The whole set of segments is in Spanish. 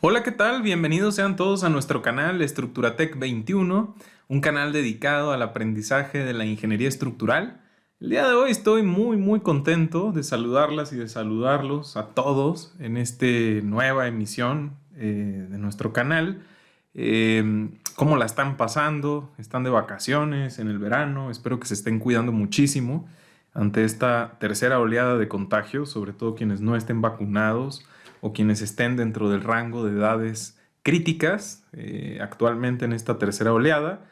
Hola, ¿qué tal? Bienvenidos sean todos a nuestro canal Estructuratec 21, un canal dedicado al aprendizaje de la ingeniería estructural. El día de hoy estoy muy contento de saludarlas y de saludarlos a todos en esta nueva emisión de nuestro canal. ¿Cómo la están pasando? ¿Están de vacaciones en el verano? Espero que se estén cuidando muchísimo ante esta tercera oleada de contagios, sobre todo quienes no estén vacunados o quienes estén dentro del rango de edades críticas actualmente en esta tercera oleada.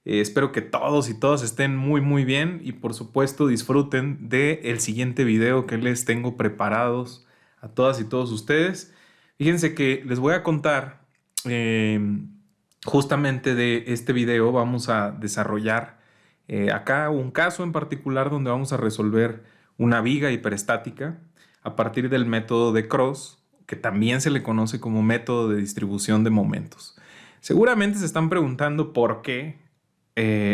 Espero que todos y todas estén muy bien y por supuesto disfruten del siguiente video que les tengo preparados a todas y todos ustedes. Fíjense que les voy a contar eh, justamente de este video. Vamos a desarrollar acá un caso en particular donde vamos a resolver una viga hiperestática a partir del método de Cross, que también se le conoce como método de distribución de momentos. Seguramente se están preguntando por qué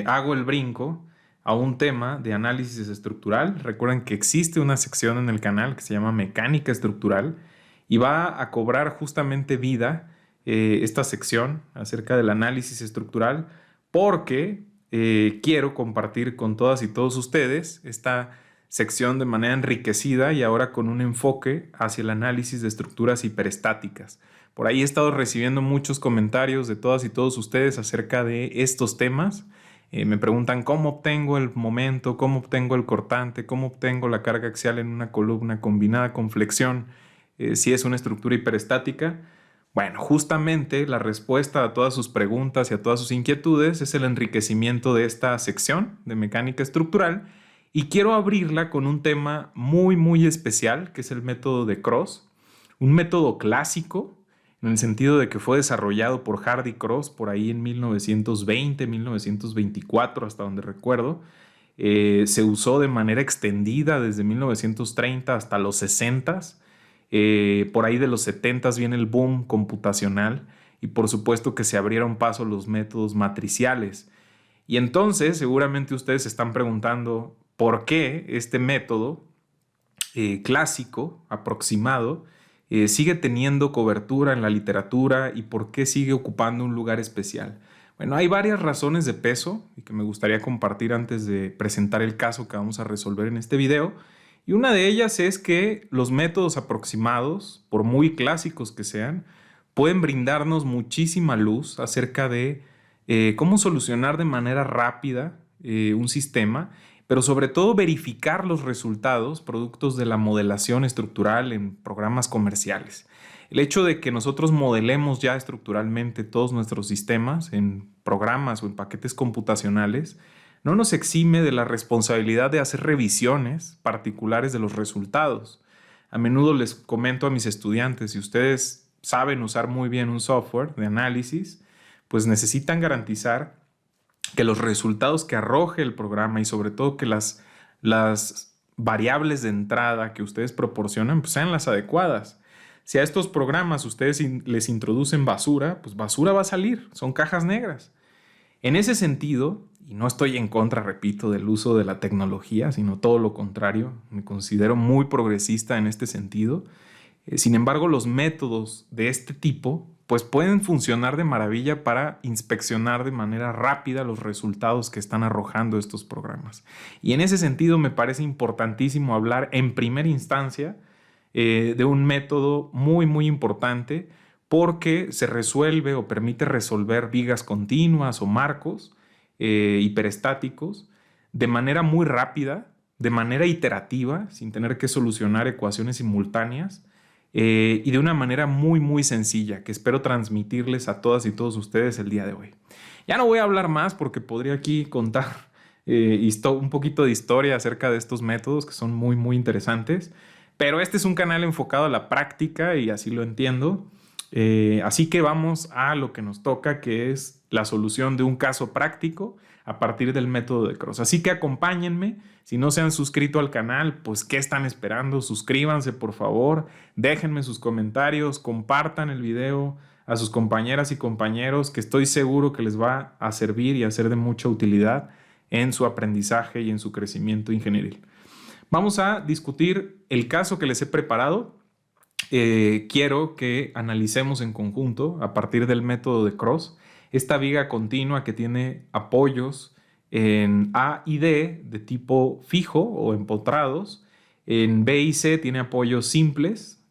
hago el brinco a un tema de análisis estructural. Recuerden que existe una sección en el canal que se llama mecánica estructural y va a cobrar justamente vida esta sección acerca del análisis estructural porque quiero compartir con todas y todos ustedes esta sección de manera enriquecida y ahora con un enfoque hacia el análisis de estructuras hiperestáticas. Por ahí he estado recibiendo muchos comentarios de todas y todos ustedes acerca de estos temas. Me preguntan cómo obtengo el momento, cómo obtengo el cortante, cómo obtengo la carga axial en una columna combinada con flexión, si es una estructura hiperestática. Bueno, justamente la respuesta a todas sus preguntas y a todas sus inquietudes es el enriquecimiento de esta sección de mecánica estructural y quiero abrirla con un tema muy especial que es el método de Cross, un método clásico en el sentido de que fue desarrollado por Hardy Cross por ahí en 1920, 1924, hasta donde recuerdo. Se usó de manera extendida desde 1930 hasta los 60. Por ahí de los 70 viene el boom computacional y por supuesto que se abrieron paso los métodos matriciales. Y entonces seguramente ustedes se están preguntando por qué este método clásico, aproximado, sigue teniendo cobertura en la literatura y por qué sigue ocupando un lugar especial. Bueno, hay varias razones de peso y que me gustaría compartir antes de presentar el caso que vamos a resolver en este video. Y una de ellas es que los métodos aproximados, por muy clásicos que sean, pueden brindarnos muchísima luz acerca de cómo solucionar de manera rápida un sistema, pero sobre todo verificar los resultados productos de la modelación estructural en programas comerciales. El hecho de que nosotros modelemos ya estructuralmente todos nuestros sistemas en programas o en paquetes computacionales no nos exime de la responsabilidad de hacer revisiones particulares de los resultados. A menudo les comento a mis estudiantes, si ustedes saben usar muy bien un software de análisis, pues necesitan garantizar que los resultados que arroje el programa y sobre todo que las variables de entrada que ustedes proporcionan pues sean las adecuadas. Si a estos programas ustedes les introducen basura, pues basura va a salir, son cajas negras. En ese sentido, y no estoy en contra, repito, del uso de la tecnología, sino todo lo contrario, me considero muy progresista en este sentido. Sin embargo, los métodos de este tipo pues pueden funcionar de maravilla para inspeccionar de manera rápida los resultados que están arrojando estos programas. Y en ese sentido me parece importantísimo hablar en primera instancia de un método muy importante porque se resuelve o permite resolver vigas continuas o marcos hiperestáticos de manera muy rápida, de manera iterativa, sin tener que solucionar ecuaciones simultáneas y de una manera muy sencilla que espero transmitirles a todas y todos ustedes el día de hoy. Ya no voy a hablar más porque podría aquí contar un poquito de historia acerca de estos métodos que son muy interesantes, pero este es un canal enfocado a la práctica y así lo entiendo. Así que vamos a lo que nos toca, que es la solución de un caso práctico a partir del método de Cross. Así que acompáñenme. Si no se han suscrito al canal, pues ¿qué están esperando? Suscríbanse, por favor. Déjenme sus comentarios, compartan el video a sus compañeras y compañeros, que estoy seguro que les va a servir y a ser de mucha utilidad en su aprendizaje y en su crecimiento ingenieril. Vamos a discutir el caso que les he preparado. quiero que analicemos en conjunto, a partir del método de Cross, esta viga continua que tiene apoyos en A y D de tipo fijo o empotrados. En B y C tiene apoyos simples.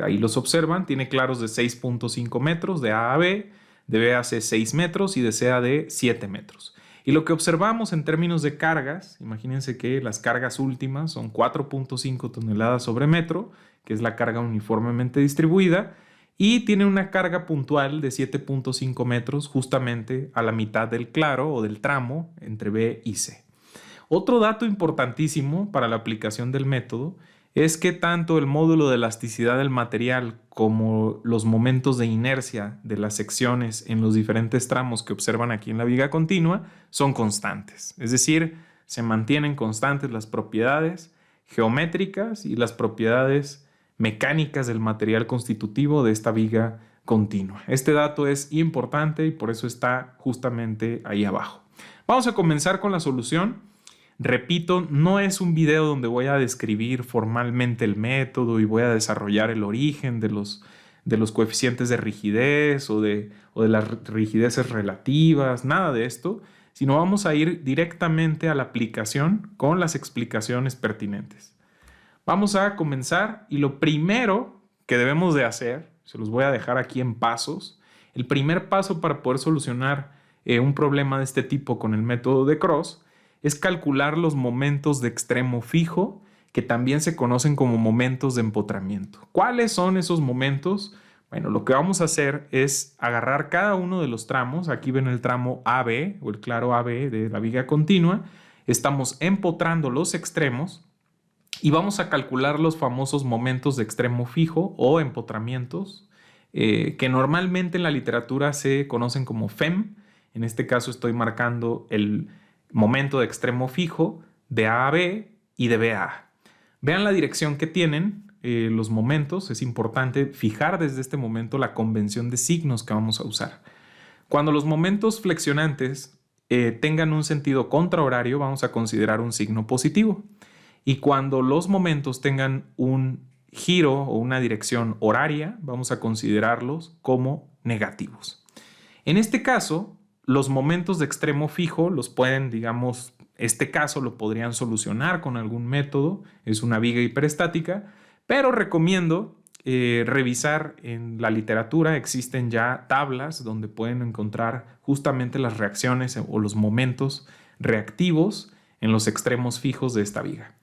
Ahí los observan. Tiene claros de 6.5 metros de A a B, de B a C 6 metros y de C a D 7 metros. Y lo que observamos en términos de cargas, imagínense que las cargas últimas son 4.5 toneladas sobre metro, que es la carga uniformemente distribuida, y tiene una carga puntual de 7.5 metros justamente a la mitad del claro o del tramo entre B y C. Otro dato importantísimo para la aplicación del método es que tanto el módulo de elasticidad del material como los momentos de inercia de las secciones en los diferentes tramos que observan aquí en la viga continua son constantes. Es decir, se mantienen constantes las propiedades geométricas y las propiedades mecánicas del material constitutivo de esta viga continua. Este dato es importante y por eso está justamente ahí abajo. Vamos a comenzar con la solución. Repito, no es un video donde voy a describir formalmente el método y voy a desarrollar el origen de los coeficientes de rigidez o de las rigideces relativas, nada de esto, sino vamos a ir directamente a la aplicación con las explicaciones pertinentes. Vamos a comenzar y lo primero que debemos de hacer, se los voy a dejar aquí en pasos, el primer paso para poder solucionar un problema de este tipo con el método de Cross es calcular los momentos de extremo fijo, que también se conocen como momentos de empotramiento. ¿Cuáles son esos momentos? Bueno, lo que vamos a hacer es agarrar cada uno de los tramos. Aquí ven el tramo AB o el claro AB de la viga continua. Estamos empotrando los extremos y vamos a calcular los famosos momentos de extremo fijo o empotramientos, que normalmente en la literatura se conocen como FEM. En este caso estoy marcando el momento de extremo fijo de A a B y de B a A. Vean la dirección que tienen los momentos. Es importante fijar desde este momento la convención de signos que vamos a usar. Cuando los momentos flexionantes tengan un sentido contrahorario, vamos a considerar un signo positivo. Y cuando los momentos tengan un giro o una dirección horaria, vamos a considerarlos como negativos. En este caso, los momentos de extremo fijo los pueden, digamos, este caso lo podrían solucionar con algún método, es una viga hiperestática, pero recomiendo revisar en la literatura. Existen ya tablas donde pueden encontrar justamente las reacciones o los momentos reactivos en los extremos fijos de esta viga.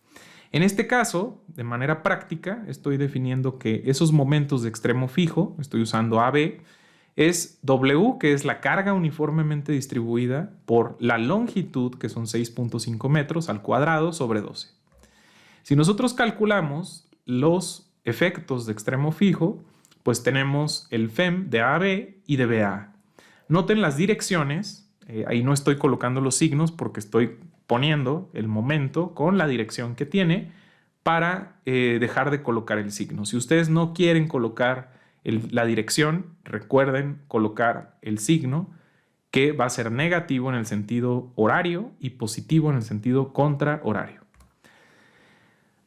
En este caso, de manera práctica, estoy definiendo que esos momentos de extremo fijo, estoy usando AB, es W, que es la carga uniformemente distribuida por la longitud, que son 6.5 metros al cuadrado sobre 12. Si nosotros calculamos los efectos de extremo fijo, pues tenemos el FEM de AB y de BA. Noten las direcciones, ahí no estoy colocando los signos porque estoy poniendo el momento con la dirección que tiene para dejar de colocar el signo. Si ustedes no quieren colocar la dirección, recuerden colocar el signo, que va a ser negativo en el sentido horario y positivo en el sentido contrahorario.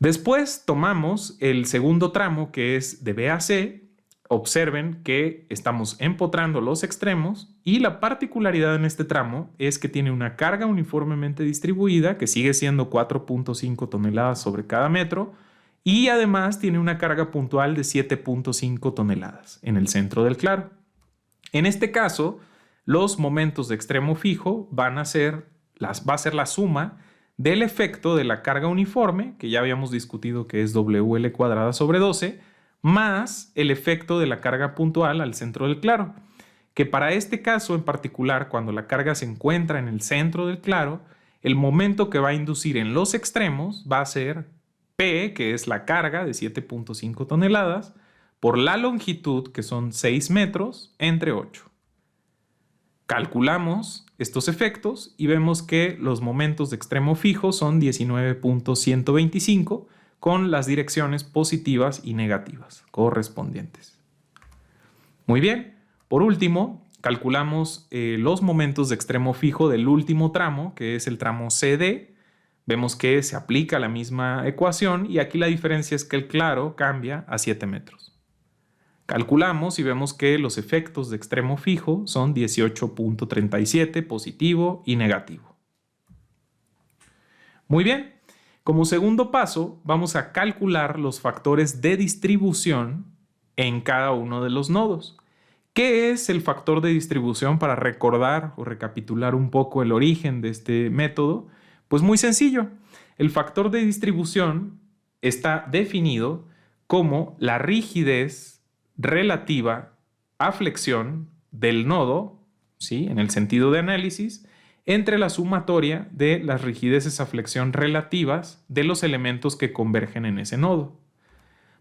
Después tomamos el segundo tramo, que es de B a C. Observen que estamos empotrando los extremos y la particularidad en este tramo es que tiene una carga uniformemente distribuida que sigue siendo 4.5 toneladas sobre cada metro y además tiene una carga puntual de 7.5 toneladas en el centro del claro. En este caso, los momentos de extremo fijo va a ser la suma del efecto de la carga uniforme, que ya habíamos discutido que es WL cuadrada sobre 12, más el efecto de la carga puntual al centro del claro, que para este caso en particular, cuando la carga se encuentra en el centro del claro, el momento que va a inducir en los extremos va a ser P, que es la carga de 7.5 toneladas, por la longitud, que son 6 metros, entre 8. Calculamos estos efectos y vemos que los momentos de extremo fijo son 19.125 con las direcciones positivas y negativas correspondientes. Muy bien, por último, calculamos los momentos de extremo fijo del último tramo, que es el tramo CD. Vemos que se aplica la misma ecuación y aquí la diferencia es que el claro cambia a 7 metros. Calculamos y vemos que los efectos de extremo fijo son 18.37 positivo y negativo. Muy bien, como segundo paso vamos a calcular los factores de distribución en cada uno de los nodos. ¿Qué es el factor de distribución para recordar o recapitular un poco el origen de este método? Pues muy sencillo. El factor de distribución está definido como la rigidez relativa a flexión del nodo, ¿sí? En el sentido de análisis, entre la sumatoria de las rigideces a flexión relativas de los elementos que convergen en ese nodo.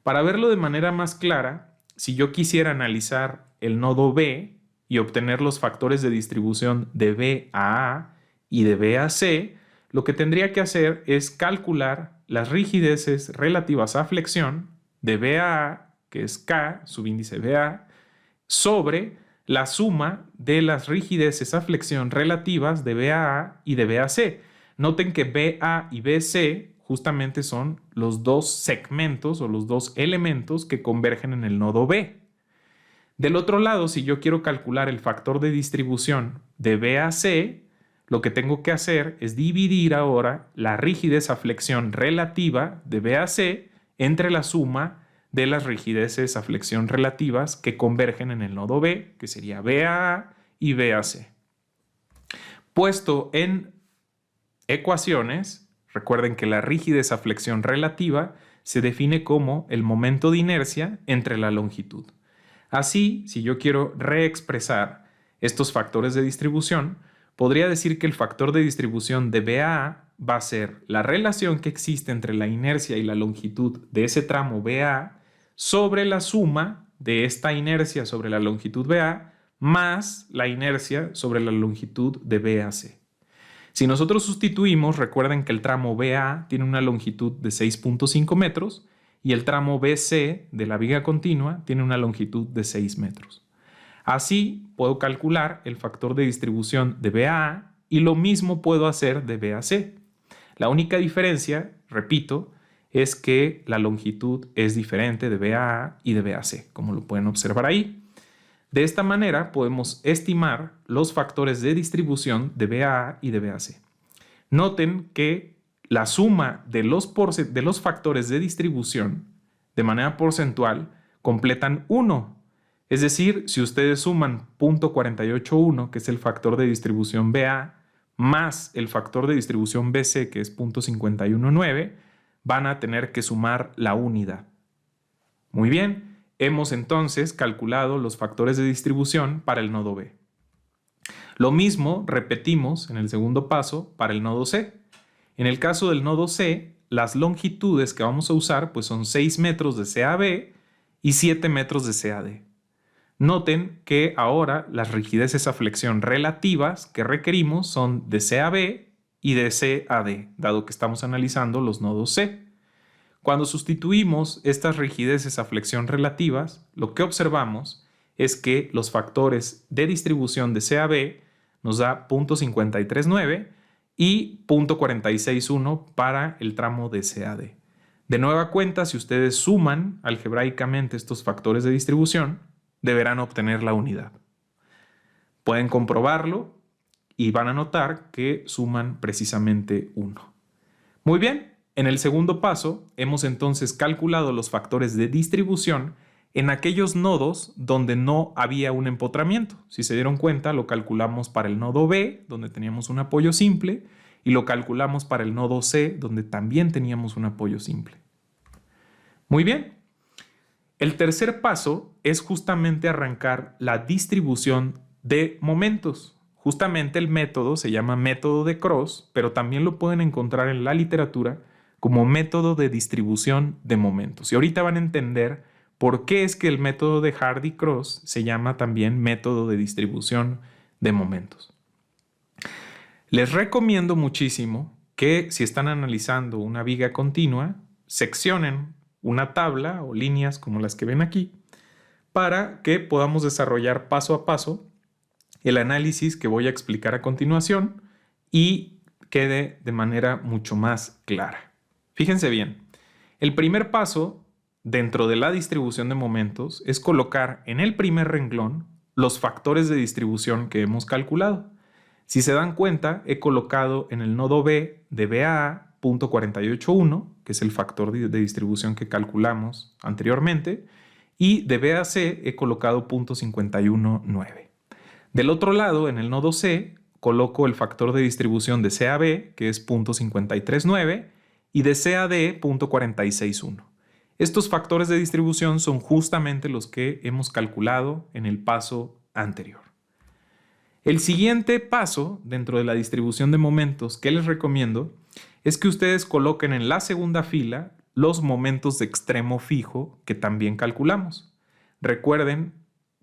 Para verlo de manera más clara, si yo quisiera analizar el nodo B y obtener los factores de distribución de B a A y de B a C, lo que tendría que hacer es calcular las rigideces relativas a flexión de B a A, que es K, subíndice BA, sobre la suma de las rigideces a flexión relativas de BA y de BAC. Noten que BA y BC justamente son los dos segmentos o los dos elementos que convergen en el nodo B. Del otro lado, si yo quiero calcular el factor de distribución de BAC, lo que tengo que hacer es dividir ahora la rigidez a flexión relativa de BAC entre la suma de las rigideces a flexión relativas que convergen en el nodo B, que sería BAA y BAC. Puesto en ecuaciones, recuerden que la rigidez a flexión relativa se define como el momento de inercia entre la longitud. Así, si yo quiero reexpresar estos factores de distribución, podría decir que el factor de distribución de BAA va a ser la relación que existe entre la inercia y la longitud de ese tramo BA sobre la suma de esta inercia sobre la longitud BA más la inercia sobre la longitud de BAC. Si nosotros sustituimos, recuerden que el tramo BA tiene una longitud de 6.5 metros y el tramo BC de la viga continua tiene una longitud de 6 metros. Así puedo calcular el factor de distribución de BA y lo mismo puedo hacer de BAC. La única diferencia, repito, es que la longitud es diferente de BA y de BAC, como lo pueden observar ahí. De esta manera podemos estimar los factores de distribución de BA y de BAC. Noten que la suma de los factores de distribución de manera porcentual completan 1. Es decir, si ustedes suman 0.481, que es el factor de distribución BA, más el factor de distribución BC, que es 0.519, van a tener que sumar la unidad. Muy bien, hemos entonces calculado los factores de distribución para el nodo B. Lo mismo repetimos en el segundo paso para el nodo C. En el caso del nodo C, las longitudes que vamos a usar pues son 6 metros de CAB y 7 metros de CAD. Noten que ahora las rigideces a flexión relativas que requerimos son de CAB y de CAD, dado que estamos analizando los nodos C. Cuando sustituimos estas rigideces a flexión relativas, lo que observamos es que los factores de distribución de CAB nos da 0.539 y 0.461 para el tramo de CAD. De nueva cuenta, si ustedes suman algebraicamente estos factores de distribución, deberán obtener la unidad. Pueden comprobarlo y van a notar que suman precisamente 1. Muy bien, en el segundo paso hemos entonces calculado los factores de distribución en aquellos nodos donde no había un empotramiento. Si se dieron cuenta, lo calculamos para el nodo B, donde teníamos un apoyo simple, y lo calculamos para el nodo C, donde también teníamos un apoyo simple. Muy bien. El tercer paso es justamente arrancar la distribución de momentos. Justamente el método se llama método de Cross, pero también lo pueden encontrar en la literatura como método de distribución de momentos. Y ahorita van a entender por qué es que el método de Hardy-Cross se llama también método de distribución de momentos. Les recomiendo muchísimo que si están analizando una viga continua, seccionen una tabla o líneas como las que ven aquí para que podamos desarrollar paso a paso el análisis que voy a explicar a continuación y quede de manera mucho más clara. Fíjense bien, el primer paso dentro de la distribución de momentos es colocar en el primer renglón los factores de distribución que hemos calculado. Si se dan cuenta, he colocado en el nodo B de B a A 0.481, que es el factor de distribución que calculamos anteriormente, y de B a C he colocado 0.519. Del otro lado, en el nodo C, coloco el factor de distribución de C a B, que es 0.539, y de C a D, 0.461. Estos factores de distribución son justamente los que hemos calculado en el paso anterior. El siguiente paso dentro de la distribución de momentos que les recomiendo es que ustedes coloquen en la segunda fila los momentos de extremo fijo que también calculamos. Recuerden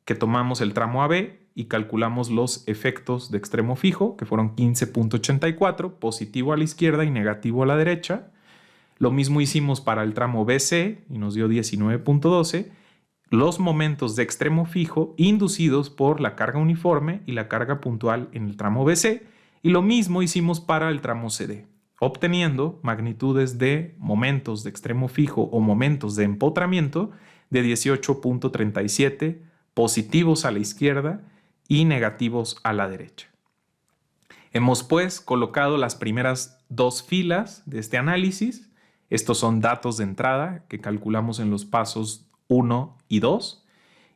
que tomamos el tramo AB y calculamos los efectos de extremo fijo, que fueron 15.84, positivo a la izquierda y negativo a la derecha. Lo mismo hicimos para el tramo BC y nos dio 19.12. Los momentos de extremo fijo inducidos por la carga uniforme y la carga puntual en el tramo BC, y lo mismo hicimos para el tramo CD, obteniendo magnitudes de momentos de extremo fijo o momentos de empotramiento de 18.37, positivos a la izquierda y negativos a la derecha. Hemos pues colocado las primeras dos filas de este análisis. Estos son datos de entrada que calculamos en los pasos 1 y 2.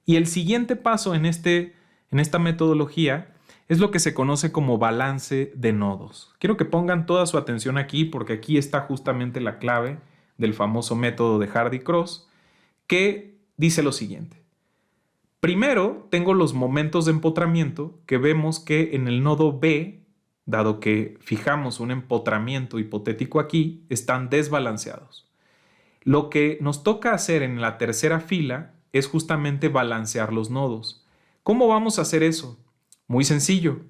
Y el siguiente paso en esta metodología es lo que se conoce como balance de nodos. Quiero que pongan toda su atención aquí porque aquí está justamente la clave del famoso método de Hardy-Cross, que dice lo siguiente. Primero tengo los momentos de empotramiento que vemos que en el nodo B, dado que fijamos un empotramiento hipotético aquí, están desbalanceados. Lo que nos toca hacer en la tercera fila es justamente balancear los nodos. ¿Cómo vamos a hacer eso? Muy sencillo.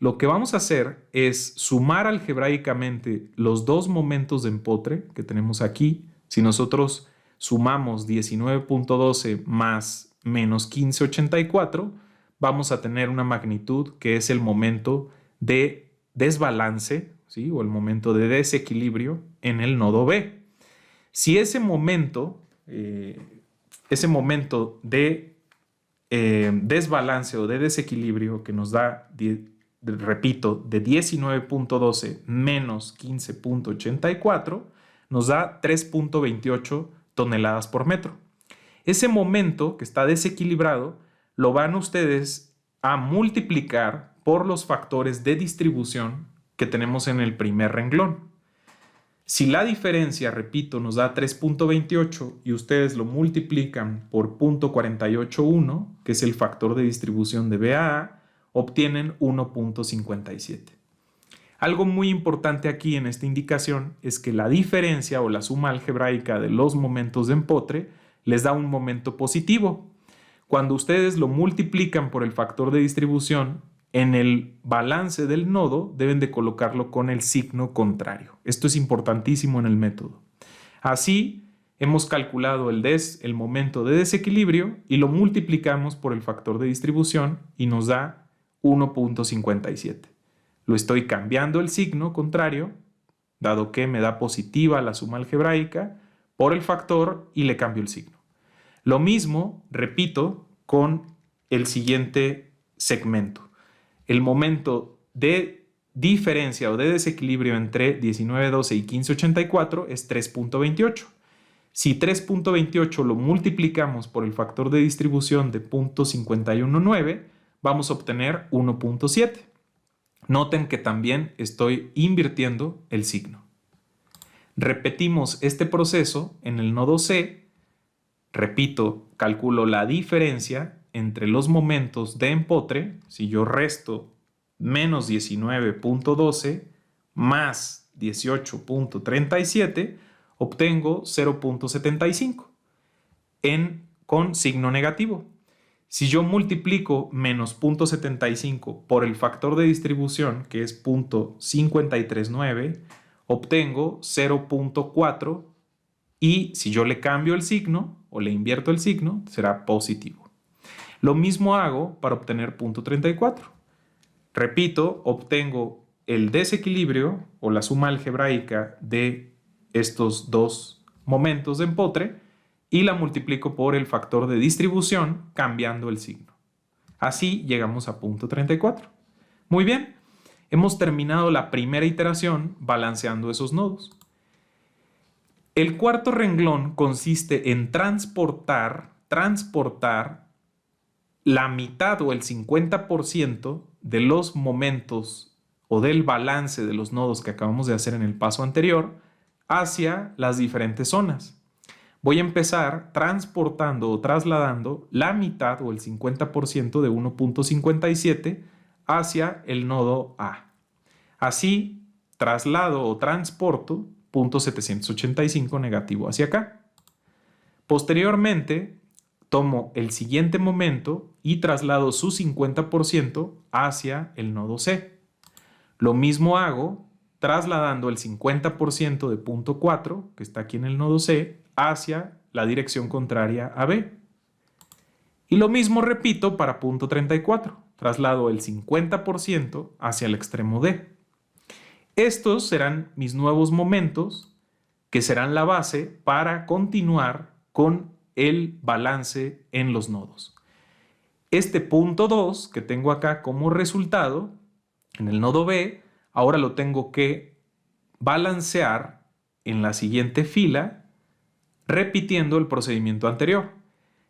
Lo que vamos a hacer es sumar algebraicamente los dos momentos de empotre que tenemos aquí. Si nosotros sumamos 19.12 más menos 15.84, vamos a tener una magnitud que es el momento de desbalance, ¿sí? O el momento de desequilibrio en el nodo B. Si ese momento de desbalance o de desequilibrio que nos da, repito, de 19.12 menos 15.84, nos da 3.28 toneladas por metro. Ese momento que está desequilibrado lo van ustedes a multiplicar por los factores de distribución que tenemos en el primer renglón. Si la diferencia, repito, nos da 3.28 y ustedes lo multiplican por 0.481, que es el factor de distribución de B a A, obtienen 1.57. Algo muy importante aquí en esta indicación es que la diferencia o la suma algebraica de los momentos de empotre les da un momento positivo. Cuando ustedes lo multiplican por el factor de distribución, en el balance del nodo deben de colocarlo con el signo contrario. Esto es importantísimo en el método. Así, hemos calculado el momento de desequilibrio y lo multiplicamos por el factor de distribución y nos da 1.57. Lo estoy cambiando el signo contrario, dado que me da positiva la suma algebraica, por el factor y le cambio el signo. Lo mismo, repito, con el siguiente segmento. El momento de diferencia o de desequilibrio entre 19.12 y 15.84 es 3.28. Si 3.28 lo multiplicamos por el factor de distribución de 0.519, vamos a obtener 1.7. Noten que también estoy invirtiendo el signo. Repetimos este proceso en el nodo C. Repito, calculo la diferencia entre los momentos de empotre. Si yo resto menos 19.12 más 18.37, obtengo 0.75 con signo negativo. Si yo multiplico menos 0.75 por el factor de distribución, que es 0.539, obtengo 0.4 y si yo le cambio el signo o le invierto el signo, será positivo. Lo mismo hago para obtener 0.34. Repito, obtengo el desequilibrio o la suma algebraica de estos dos momentos de empotre y la multiplico por el factor de distribución cambiando el signo. Así llegamos a punto 34. Muy bien, hemos terminado la primera iteración balanceando esos nodos. El cuarto renglón consiste en transportar la mitad o el 50% de los momentos o del balance de los nodos que acabamos de hacer en el paso anterior hacia las diferentes zonas. Voy a empezar transportando o trasladando la mitad o el 50% de 1.57 hacia el nodo A. Así, traslado o transporto 0.785 negativo hacia acá. Posteriormente, tomo el siguiente momento y traslado su 50% hacia el nodo C. Lo mismo hago trasladando el 50% de 0.4, que está aquí en el nodo C, hacia la dirección contraria a B. Y lo mismo repito para punto 34. Traslado el 50% hacia el extremo D. Estos serán mis nuevos momentos que serán la base para continuar con el balance en los nodos. Este punto 2 que tengo acá como resultado en el nodo B, ahora lo tengo que balancear en la siguiente fila repitiendo el procedimiento anterior.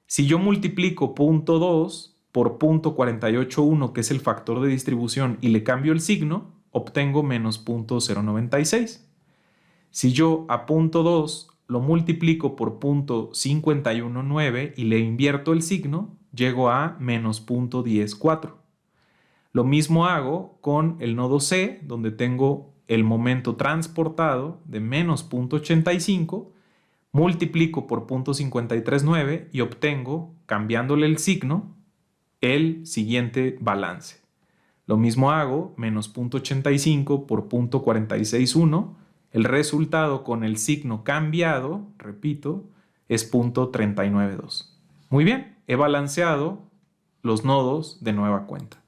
Si yo multiplico punto 2 por punto 48.1, que es el factor de distribución, y le cambio el signo, obtengo menos 0.096. Si yo a punto 2 lo multiplico por punto 51.9 y le invierto el signo, llego a menos 0.104. Lo mismo hago con el nodo C, donde tengo el momento transportado de menos 0.85, multiplico por 0.539 y obtengo, cambiándole el signo, el siguiente balance. Lo mismo hago, menos 0.85 por 0.461, el resultado con el signo cambiado, repito, es 0.392. Muy bien, he balanceado los nodos de nueva cuenta.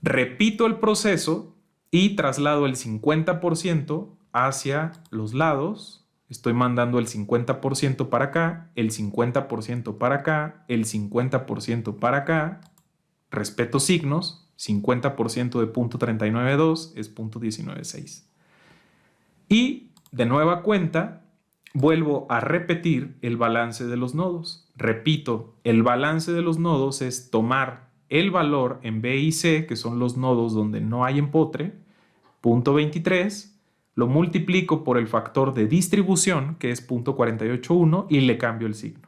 Repito el proceso y traslado el 50% hacia los lados. Estoy mandando el 50% para acá, el 50% para acá, el 50% para acá. Respeto signos, 50% de 0.392 es 0.196. Y de nueva cuenta, vuelvo a repetir el balance de los nodos. Repito, el balance de los nodos es tomar el valor en B y C, que son los nodos donde no hay empotre, 0.23, lo multiplico por el factor de distribución, que es 0.481, y le cambio el signo.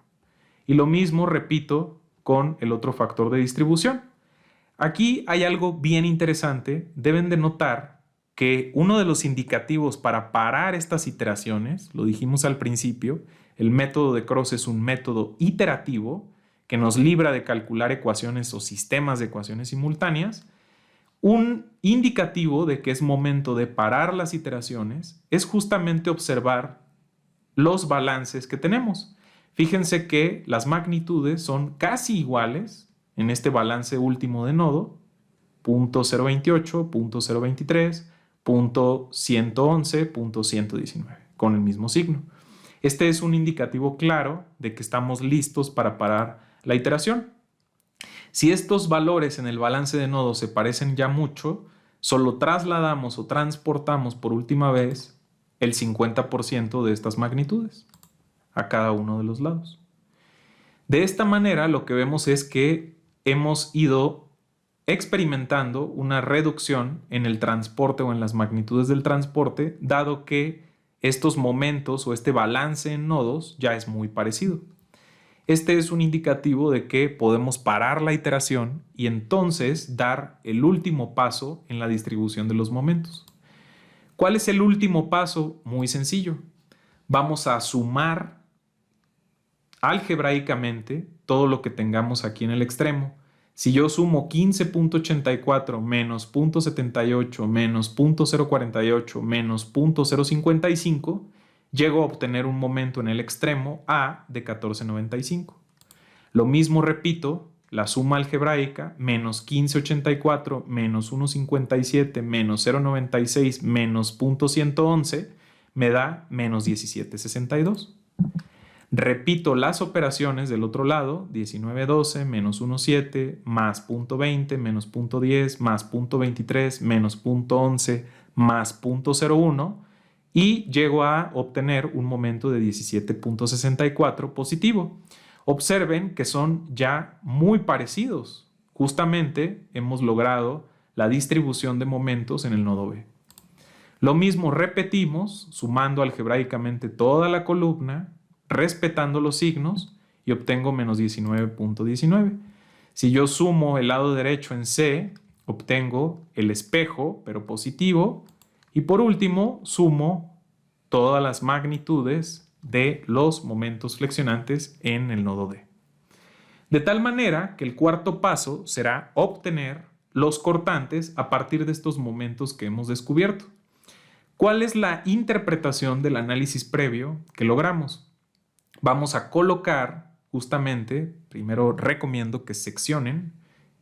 Y lo mismo repito con el otro factor de distribución. Aquí hay algo bien interesante. Deben de notar que uno de los indicativos para parar estas iteraciones, lo dijimos al principio, el método de Cross es un método iterativo que nos libra de calcular ecuaciones o sistemas de ecuaciones simultáneas. Un indicativo de que es momento de parar las iteraciones es justamente observar los balances que tenemos. Fíjense que las magnitudes son casi iguales en este balance último de nodo, 0.028, 0.023, 0.111, 0.119, con el mismo signo. Este es un indicativo claro de que estamos listos para parar la iteración. Si estos valores en el balance de nodos se parecen ya mucho, solo trasladamos o transportamos por última vez el 50% de estas magnitudes a cada uno de los lados. De esta manera, lo que vemos es que hemos ido experimentando una reducción en el transporte o en las magnitudes del transporte, dado que estos momentos o este balance en nodos ya es muy parecido. Este es un indicativo de que podemos parar la iteración y entonces dar el último paso en la distribución de los momentos. ¿Cuál es el último paso? Muy sencillo. Vamos a sumar algebraicamente todo lo que tengamos aquí en el extremo. Si yo sumo 15.84 menos 0.78 menos 0.048 menos 0.055, llego a obtener un momento en el extremo A de 14.95. Lo mismo repito la suma algebraica, menos 1584, menos 157, menos 096, menos 0.111, me da menos 1762. Repito las operaciones del otro lado, 1912 menos 17 más 0.20 menos 0.10 más 0.23 menos 0.11 más 0.01 y llego a obtener un momento de 17.64 positivo. Observen que son ya muy parecidos. Justamente hemos logrado la distribución de momentos en el nodo B. Lo mismo repetimos sumando algebraicamente toda la columna, respetando los signos y obtengo menos 19.19. Si yo sumo el lado derecho en C, obtengo el espejo, pero positivo. Y por último, sumo todas las magnitudes de los momentos flexionantes en el nodo D. De tal manera que el cuarto paso será obtener los cortantes a partir de estos momentos que hemos descubierto. ¿Cuál es la interpretación del análisis previo que logramos? Vamos a colocar justamente, primero recomiendo que seccionen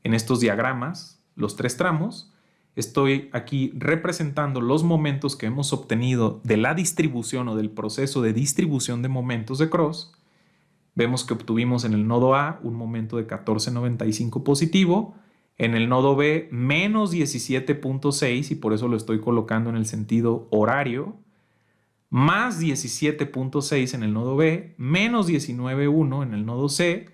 en estos diagramas los tres tramos. Estoy aquí representando los momentos que hemos obtenido de la distribución o del proceso de distribución de momentos de Cross. Vemos que obtuvimos en el nodo A un momento de 14.95 positivo, en el nodo B menos 17.6 y por eso lo estoy colocando en el sentido horario, más 17.6 en el nodo B, menos 19.1 en el nodo C,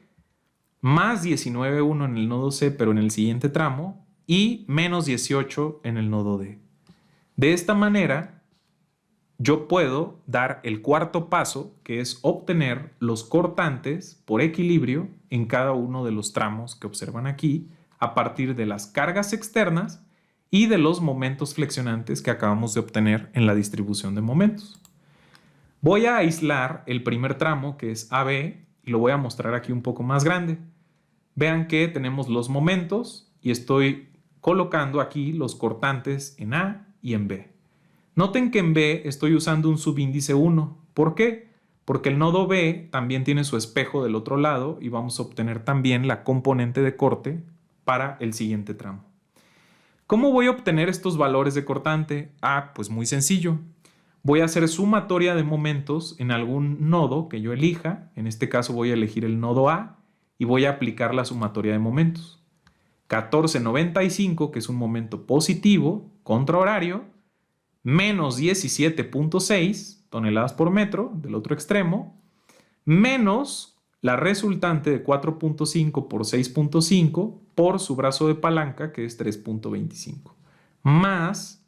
más 19.1 en el nodo C pero en el siguiente tramo y menos 18 en el nodo D. De esta manera yo puedo dar el cuarto paso, que es obtener los cortantes por equilibrio en cada uno de los tramos que observan aquí a partir de las cargas externas y de los momentos flexionantes que acabamos de obtener en la distribución de momentos. Voy a aislar el primer tramo, que es AB, y lo voy a mostrar aquí un poco más grande. Vean que tenemos los momentos y estoy colocando aquí los cortantes en A y en B. Noten que en B estoy usando un subíndice 1. ¿Por qué? Porque el nodo B también tiene su espejo del otro lado y vamos a obtener también la componente de corte para el siguiente tramo. ¿Cómo voy a obtener estos valores de cortante? Pues muy sencillo. Voy a hacer sumatoria de momentos en algún nodo que yo elija. En este caso voy a elegir el nodo A y voy a aplicar la sumatoria de momentos. 14.95, que es un momento positivo, contrahorario, menos 17.6 toneladas por metro del otro extremo, menos la resultante de 4.5 por 6.5 por su brazo de palanca, que es 3.25, más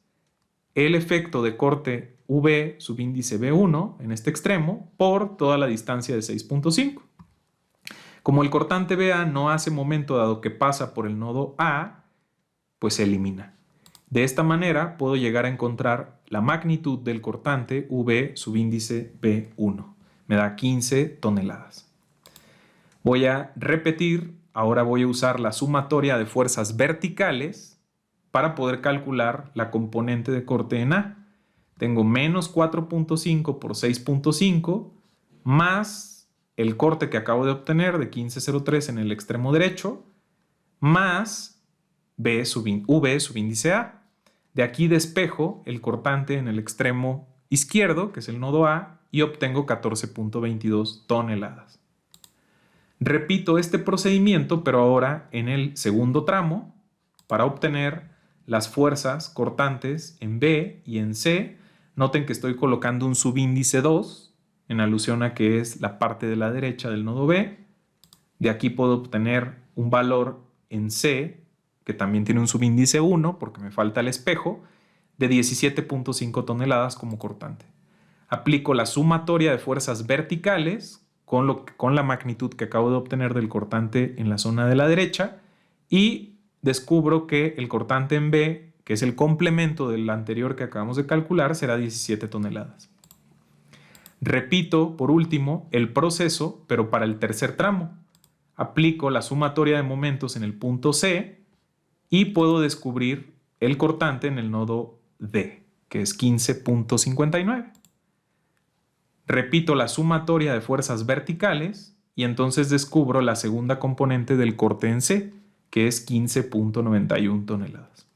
el efecto de corte V subíndice B1 en este extremo por toda la distancia de 6.5. Como el cortante BA no hace momento dado que pasa por el nodo A, pues se elimina. De esta manera puedo llegar a encontrar la magnitud del cortante V subíndice B1. Me da 15 toneladas. Voy a repetir, ahora voy a usar la sumatoria de fuerzas verticales para poder calcular la componente de corte en A. Tengo menos 4.5 por 6.5 más el corte que acabo de obtener de 15.03 en el extremo derecho más V subíndice A. De aquí despejo el cortante en el extremo izquierdo, que es el nodo A, y obtengo 14.22 toneladas. Repito este procedimiento, pero ahora en el segundo tramo, para obtener las fuerzas cortantes en B y en C. Noten que estoy colocando un subíndice 2, en alusión a que es la parte de la derecha del nodo B. De aquí puedo obtener un valor en C, que también tiene un subíndice 1, porque me falta el espejo, de 17.5 toneladas como cortante. Aplico la sumatoria de fuerzas verticales con la magnitud que acabo de obtener del cortante en la zona de la derecha y descubro que el cortante en B, que es el complemento del anterior que acabamos de calcular, será 17 toneladas. Repito, por último, el proceso, pero para el tercer tramo. Aplico la sumatoria de momentos en el punto C y puedo descubrir el cortante en el nodo D, que es 15.59. Repito la sumatoria de fuerzas verticales y entonces descubro la segunda componente del corte en C, que es 15.91 toneladas.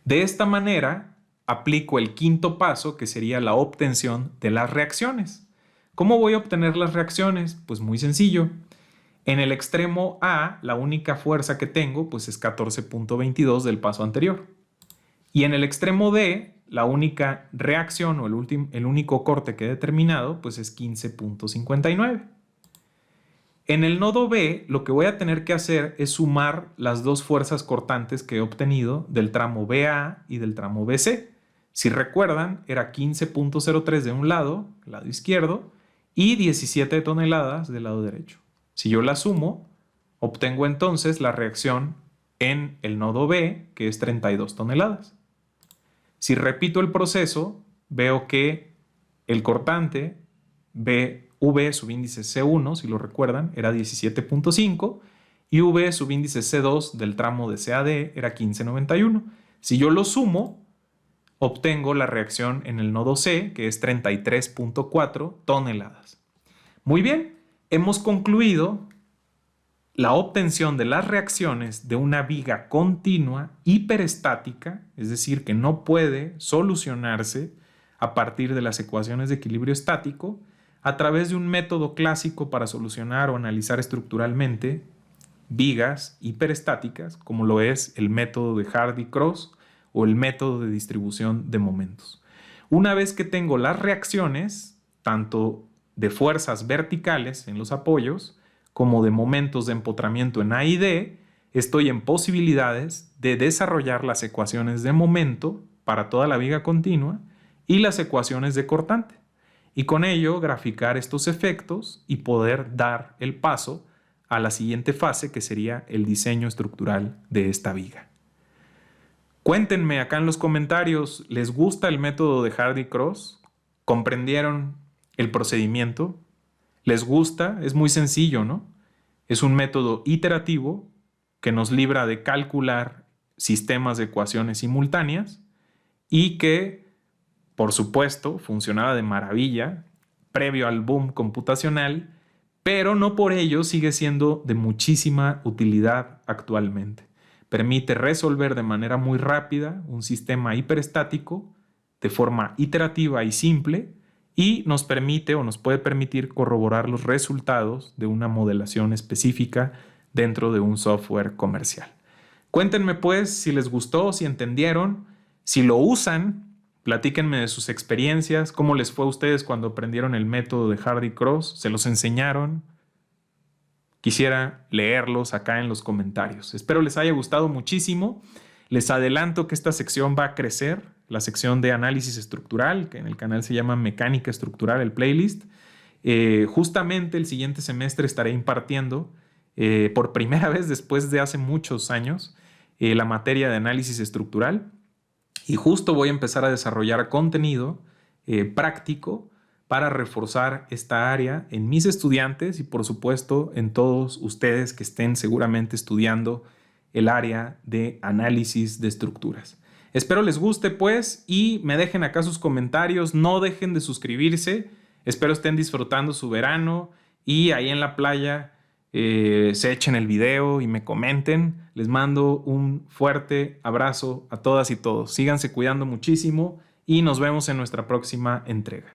De esta manera, aplico el quinto paso, que sería la obtención de las reacciones. ¿Cómo voy a obtener las reacciones? Pues muy sencillo. En el extremo A, la única fuerza que tengo pues es 14.22 del paso anterior. Y en el extremo D, la única reacción o el único corte que he determinado pues es 15.59. En el nodo B, lo que voy a tener que hacer es sumar las dos fuerzas cortantes que he obtenido del tramo BA y del tramo BC. Si recuerdan, era 15.03 de un lado, el lado izquierdo, y 17 toneladas del lado derecho. Si yo la sumo, obtengo entonces la reacción en el nodo B, que es 32 toneladas. Si repito el proceso, veo que el cortante V subíndice C1, si lo recuerdan, era 17.5 y V subíndice C2 del tramo de CAD era 15.91. Si yo lo sumo, obtengo la reacción en el nodo C, que es 33.4 toneladas. Muy bien, hemos concluido la obtención de las reacciones de una viga continua hiperestática, es decir, que no puede solucionarse a partir de las ecuaciones de equilibrio estático, a través de un método clásico para solucionar o analizar estructuralmente vigas hiperestáticas, como lo es el método de Hardy-Cross o el método de distribución de momentos. Una vez que tengo las reacciones, tanto de fuerzas verticales en los apoyos, como de momentos de empotramiento en A y D, estoy en posibilidades de desarrollar las ecuaciones de momento para toda la viga continua y las ecuaciones de cortante. Y con ello graficar estos efectos y poder dar el paso a la siguiente fase, que sería el diseño estructural de esta viga. Cuéntenme acá en los comentarios, ¿les gusta el método de Hardy-Cross? ¿Comprendieron el procedimiento? ¿Les gusta? Es muy sencillo, ¿no? Es un método iterativo que nos libra de calcular sistemas de ecuaciones simultáneas y que, por supuesto, funcionaba de maravilla previo al boom computacional, pero no por ello sigue siendo de muchísima utilidad actualmente. Permite resolver de manera muy rápida un sistema hiperestático de forma iterativa y simple, y nos permite o nos puede permitir corroborar los resultados de una modelación específica dentro de un software comercial. Cuéntenme pues si les gustó, si entendieron, si lo usan, platíquenme de sus experiencias, cómo les fue a ustedes cuando aprendieron el método de Hardy-Cross, se los enseñaron. Quisiera leerlos acá en los comentarios. Espero les haya gustado muchísimo. Les adelanto que esta sección va a crecer, la sección de análisis estructural, que en el canal se llama Mecánica Estructural, el playlist. Justamente el siguiente semestre estaré impartiendo, por primera vez después de hace muchos años, la materia de análisis estructural. Y justo voy a empezar a desarrollar contenido práctico para reforzar esta área en mis estudiantes y por supuesto en todos ustedes que estén seguramente estudiando el área de análisis de estructuras. Espero les guste pues y me dejen acá sus comentarios, no dejen de suscribirse, espero estén disfrutando su verano y ahí en la playa se echen el video y me comenten. Les mando un fuerte abrazo a todas y todos, síganse cuidando muchísimo y nos vemos en nuestra próxima entrega.